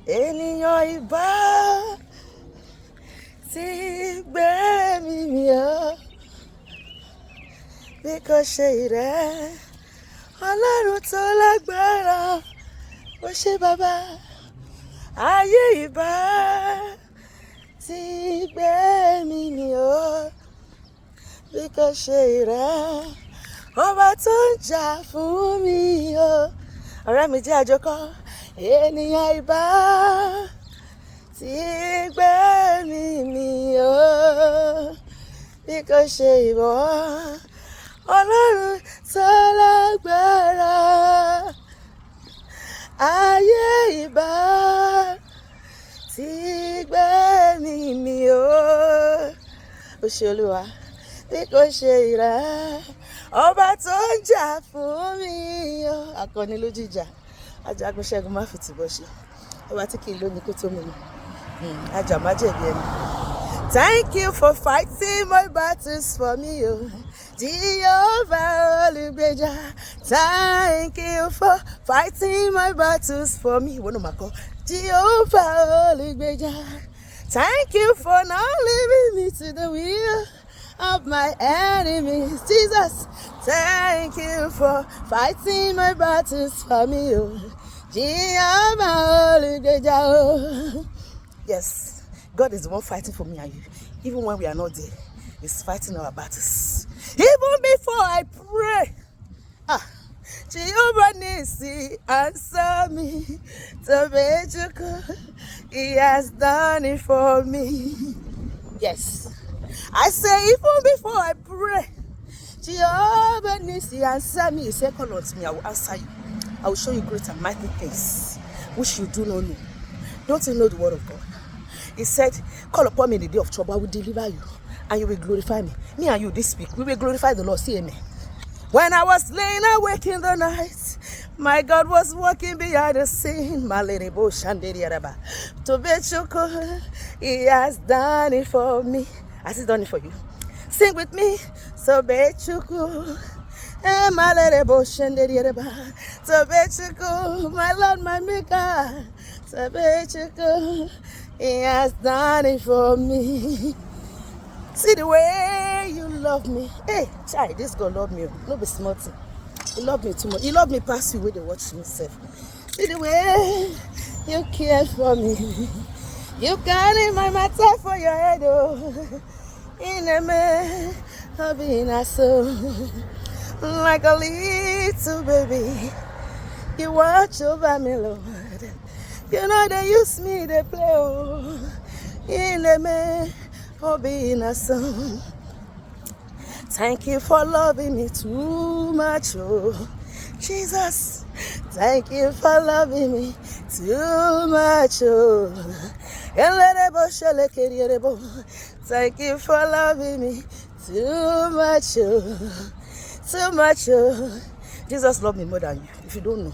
Eniyan ìbá ti gbemi mi o, biko ṣe ìrẹ́ Ọlọ́run tó lágbára, ó ṣe bàbá. Ayé ìbá ti gbemi mi o, biko ṣe ìrẹ́ ọba tó ń jà fún mi o. Ọ̀rẹ́ mi jẹ́ àjọkọ́. Eniyan ìbá ti gbemi mi o, biko ṣe ìwọ Ọlọ́run tó lágbára. Ayé ìbá ti gbemi mi o, ó ṣe Olúwa, biko ṣe ìrẹ́ ọba tó ń jà fún mi o. Akọni lójú ìjà, ajagun ṣẹ́gun má fi tìbọ̀ ṣe, ọba tí kì í lóni kó tó mú mi, ajá má jẹ̀bi ẹni. Thank you for fighting my battles for me, oh Jehovah olùgbèjà. Thank you for fighting my battles for me. Ìwọ náà máa kọ Jehovah olùgbèjà. Thank you for not leaving me to the will of my enemies. Jesus, thank you for fighting my battles for me, oh Jehovah olùgbèjà, oh. Yes, God is the one fighting for me and you. Even when we are not there, He's fighting our battles. Even before I pray, Jehovah Nisi answer me. He has done it for me. Yes, I say even before I pray, Jehovah Nisi answer me. He said, call on me, I will answer you. I will show you great and mighty things which you do not know. Don't you know the word of God? He said, call upon me in the day of trouble, I will deliver you, and you will glorify me. Me and you this week, we will glorify the Lord. See amen. When I was laying awake in the night, my God was walking behind the scene. He has done it for me. Has He done it for you? Sing with me. So bechuku. My Lord, my Maker. He has done it for me. See the way you love me. Hey, child, this God love me. No be smart. He love me too much. He love me past you when they watch himself. See the way you care for me. You carry my matter for your head, oh. In a man, I'll be in a soul. Like a little baby, you watch over me, Lord. You know they use me, they play, oh. In a man, for being a son. Thank you for loving me too much, oh Jesus. Thank you for loving me too much, oh. Thank you for loving me too much, oh. Too much, oh. Jesus loved me more than you, if you don't know.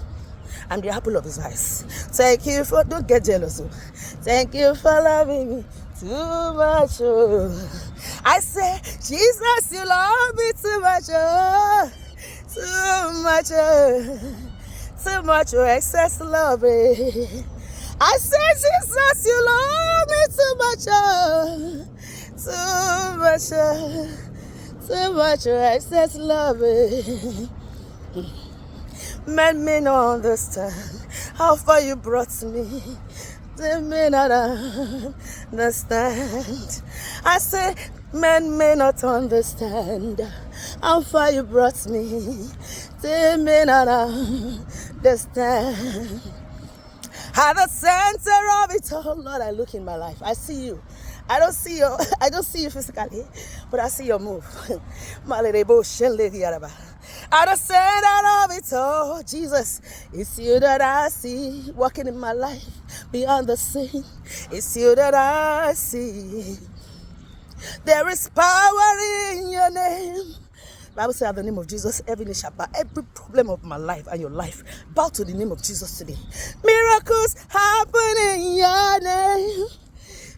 I'm the apple of His eyes. Thank you for, don't get jealous, oh. Thank you for loving me too much, oh. I say, Jesus, you love me too much, oh. Too much, oh. Too much, oh, excess love, eh. I say, Jesus, you love me too much, oh. Too much, oh. Too much, oh, excess love, eh. Men may not understand how far you brought me. They may not understand. I say, men may not understand how far you brought me. They may not understand. At the center of it all, Lord, I look in my life. I see you. I don't see you physically, but I see your move. At the center of it all, Jesus, it's you that I see walking in my life beyond the scene. It's you that I see. There is power in your name. Bible says at the name of Jesus, every knee shall bow. Every problem of my life and your life, bow to the name of Jesus today. Miracles happen in your name.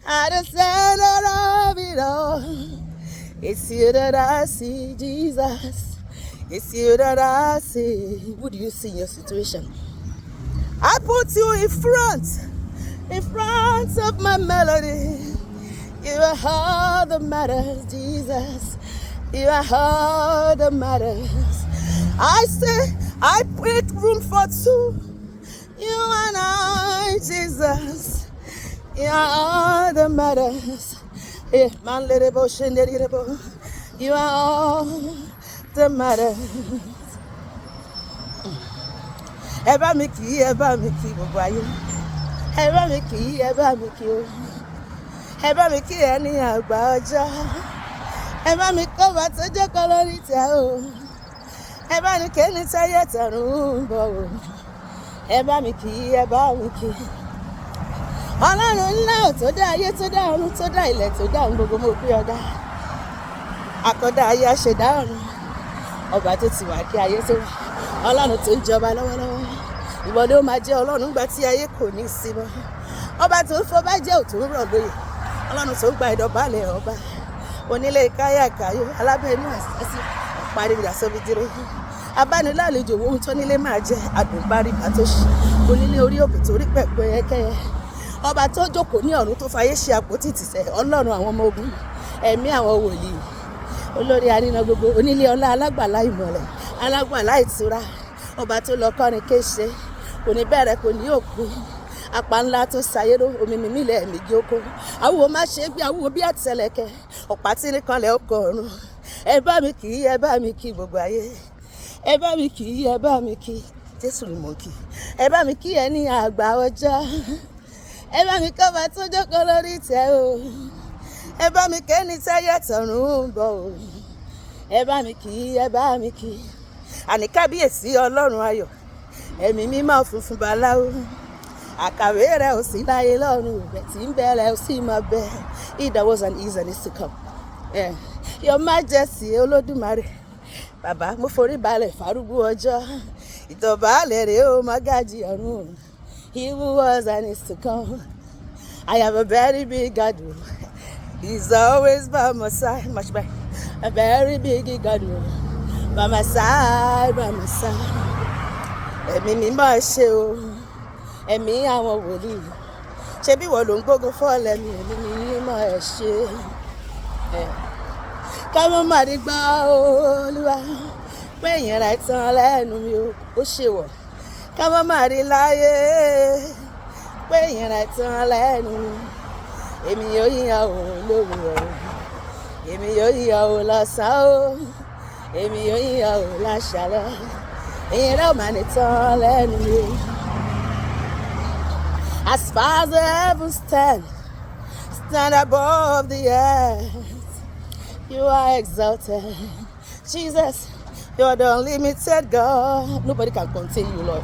At the center of it all, it's you that I see, Jesus. It's you that I see. Who do you see in your situation? I put you in front. in front of my melody. You are all that matters, Jesus. You are all that matters. I say, I make room for two. You and I, Jesus. You are all that matters. You are all that matters. Ẹ bá mi kì gbogbo ayé. Ẹ bá mi kì o. Ẹ bá mi kì ẹni àgbà ọjọ́. Ẹ bá mi kọ́ bá tó jókòó lórí ìtẹ́ o. Ẹ bá ní kéènì táyé tẹ̀rùn ń bọ̀ o. Ẹ bá mi kì. Ọlọ́run ńlá tó dá ayé, tó dá ọ̀run, tó dá ilẹ̀, tó dá ohun gbogbo, mo pé ọ̀gá. Àkọ́dá ayé aṣẹ̀dá ọ̀run. Ọba tó ti wà kí ayé tó wà. Ọlọ́run tó ń jọba lọ́wọ́lọ́wọ́. Ìwọ ló máa jẹ́ Ọlọ́run nígbà tí ayé kò ní sí mọ́. Ọba tó ń fọba jẹ́ òtún rọ̀ lóye. Ọlọ́run tó ń gba ìdọ̀bálẹ̀ ọba. Onílé káyàkáyò, alábẹ́nú àṣàṣì, parí ìdásọ́bí dúró. Abánilálejò ohun tó nílé máa jẹ àdùnbárí àtòṣì. Onílé orí òkè tó rí pẹ̀pẹ́ ẹkẹ́yẹ. Ọba tó jókòó ní ọ̀run tó fayé ṣe àpótí tìsẹ̀. Ọlọ́run àwọn ọmọ ogun, ẹ̀mí àwọn wòlíì. Olórí aríná gbogbo, onílé ọlá, alágbàlá ìmọ̀lẹ̀, alágbàlá ìtura. Ọba tó lọ kọrin kéṣe, kò ní bẹ̀rẹ̀ kò ní òpin. Apá ńlá tó ṣayéró, omi mímílẹ̀ méjì oko. Àwúwo má ṣe gbé àwúwo bí àtẹlẹkẹ. Ọ̀pá tí ní kanlẹ̀ ó kọrùn. Ẹ bá mi kì gbogbo ayé. Ẹ bá mi kì. Jésù ni mò ń kì. Ẹ bá mi kì ẹni àgbà ọjọ́. Ẹ bá mi kọ́ bá tó jókòó lórí ìtẹ́ o. Ẹ bá mi kéènì táyé tẹ̀rùn ń bọ̀ o. Ẹ bá mi kì. Àní kábíyèsí Ọlọ́run ayọ̀. Ẹ̀mí mímọ́ funfun báláwo. Àkàwé rẹ̀ ò sí láyé lọ́run rẹ̀ tí ń bẹ̀rẹ̀ ò sì máa bẹ̀. He that was and is and is to come. Yeah. Your Majesty Olódùmarè. Bàbá mo forí balẹ̀ fárúgbó ọjọ́. Ìtọ̀bálẹ̀ rẹ̀ ó Mágájì ọ̀run. He who was and is to come. I have a very big God. He's always by my side. Much better. A very big God. By my side. Ẹ̀mí mi máa ṣe o. Ẹ̀mí àwọn wòlíì. Ṣé bí wọ́n ló ń gbógun fọ́ọ̀lẹ̀ mi? Ẹ̀mí mi máa ṣe. Ká mọ́ máa rí gbá Olúwa. Pé ìyẹn ra ìtàn lẹ́nu mi ó ṣe wọ̀. Ká mọ́ máa rí láyé. Pé ìyẹn ra ìtàn lẹ́nu mi. Èmi yóò yíyan o lóru o. Èmi yóò yíyan o lọ́sàn-án o. Èmi yóò yíyan o láṣálẹ́. Ìyẹn rẹ̀ ò máa ní tán lẹ́nu mi. As far as the heavens stand above the earth, you are exalted. Jesus, you are the unlimited God. Nobody can contain you, Lord.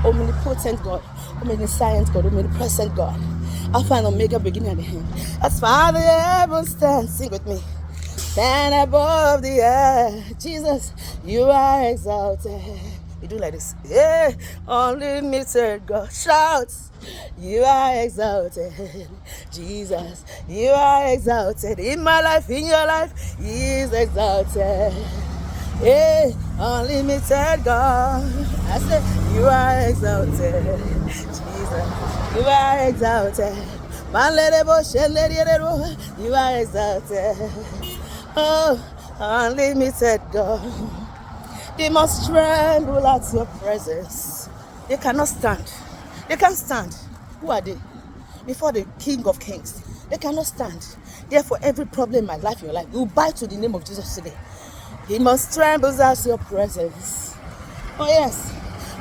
Omnipotent God, omniscient God, omnipresent God. Alpha and Omega, beginning and the end. As far as the heavens sing with me. Stand above the earth. Jesus, you are exalted. You do like this. Yeah, unlimited God. Shout. You are exalted. Jesus, you are exalted. In my life, in your life, He is exalted. Yeah, unlimited God. I say, you are exalted. Jesus, you are exalted. You are exalted. Oh, unlimited God. They must tremble at your presence. They cannot stand. They can't stand. Who are they? Before the King of Kings. They cannot stand. Therefore, every problem in my life, your life, you bow to the name of Jesus today. He must tremble at your presence. Oh yes.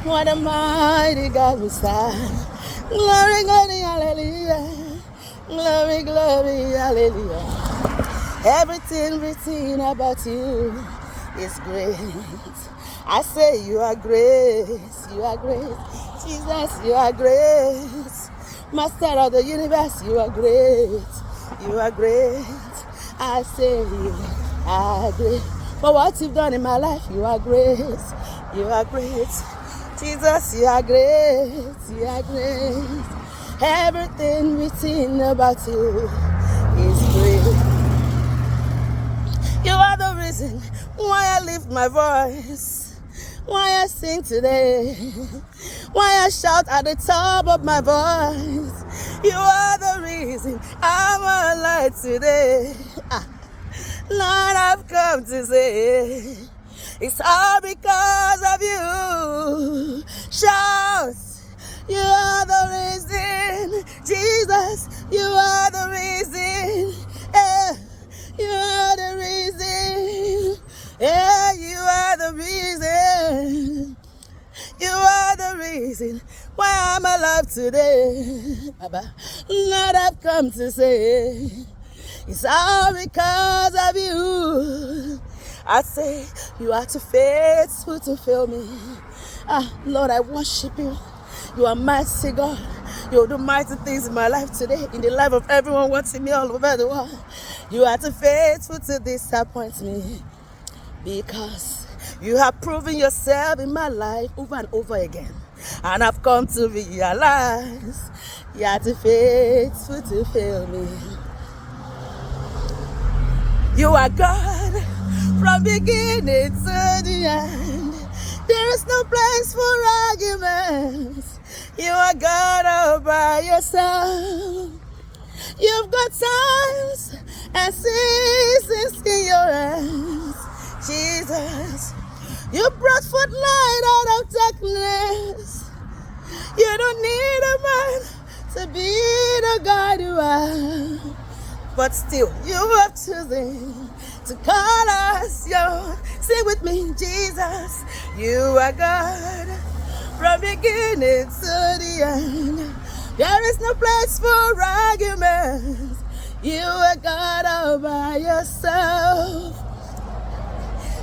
What a mighty God we serve. Glory, glory, hallelujah. Glory, glory, hallelujah. Everything written about you is great. I say you are great. You are great. Jesus, you are great. Master of the universe, you are great. You are great. I say you are great. For what you've done in my life, you are great. You are great. Jesus, you are great. You are great. Everything written about you is great. You are the reason why I lift my voice, why I sing today, why I shout at the top of my voice. You are the reason I'm alive today. Lord, I've come to say, it's all because of you. Shout, you are the reason. Jesus, you are the reason. You are the reason. Yeah, you are the reason. You are the reason why I'm alive today. Baba, Lord, I've come to say, it's all because of you. I say, you are too faithful to fail me. Lord, I worship you. You are mighty God. You do mighty things in my life today, in the life of everyone watching me all over the world. You are too faithful to disappoint me, because you have proven yourself in my life over and over again. And I've come to realize you are too faithful to fail me. You are God from beginning to the end. There is no place for arguments. You are God all by yourself. You've got times and seasons in your hands. Jesus, you brought forth light out of darkness. You don't need a man to be the God you are. But still, you have chosen to call us your. Sing with me, Jesus, you are God from beginning to the end. There is no place for arguments. You are God all by yourself.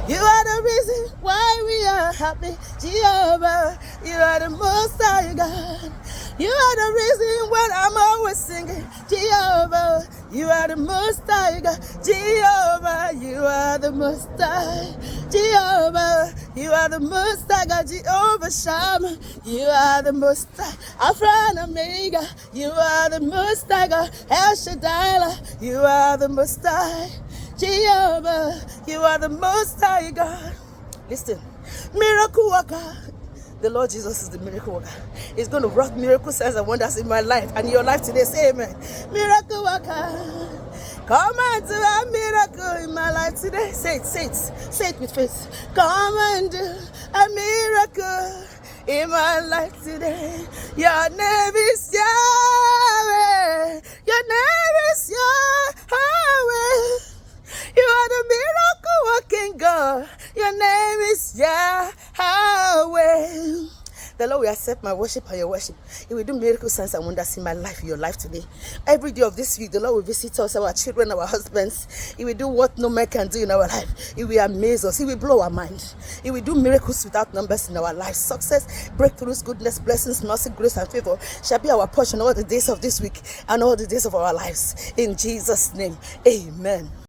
You are the reason why we are happy, Jehovah. You are the most high God. You are the reason when I'm always singing, Jehovah. You are the most high God, Jehovah. You are the most high, Jehovah. You are the most high God, Jehovah Shammah. You are the most high, Alpha and Omega. You are the most high God, El Shaddai. You are the most high, Jehovah. You are the most high God. Listen, miracle worker. The Lord Jesus is the miracle worker. He's going to work miracle signs and wonders in my life and in your life today. Say amen. Miracle worker, come and do a miracle in my life today. Say it, say it, say it with faith. Come and do a miracle in my life today. Your name is Yahweh. Your name is Yahweh. You are the miracle working God. Your name is Yahweh. The Lord will accept my worship and your worship. He will do miracle signs and wonders in my life, in your life today. Every day of this week, the Lord will visit us, our children, our husbands. He will do what no man can do in our life. He will amaze us. He will blow our mind. He will do miracles without numbers in our lives. Success, breakthroughs, goodness, blessings, mercy, grace, and favor shall be our portion all the days of this week and all the days of our lives. In Jesus' name, amen.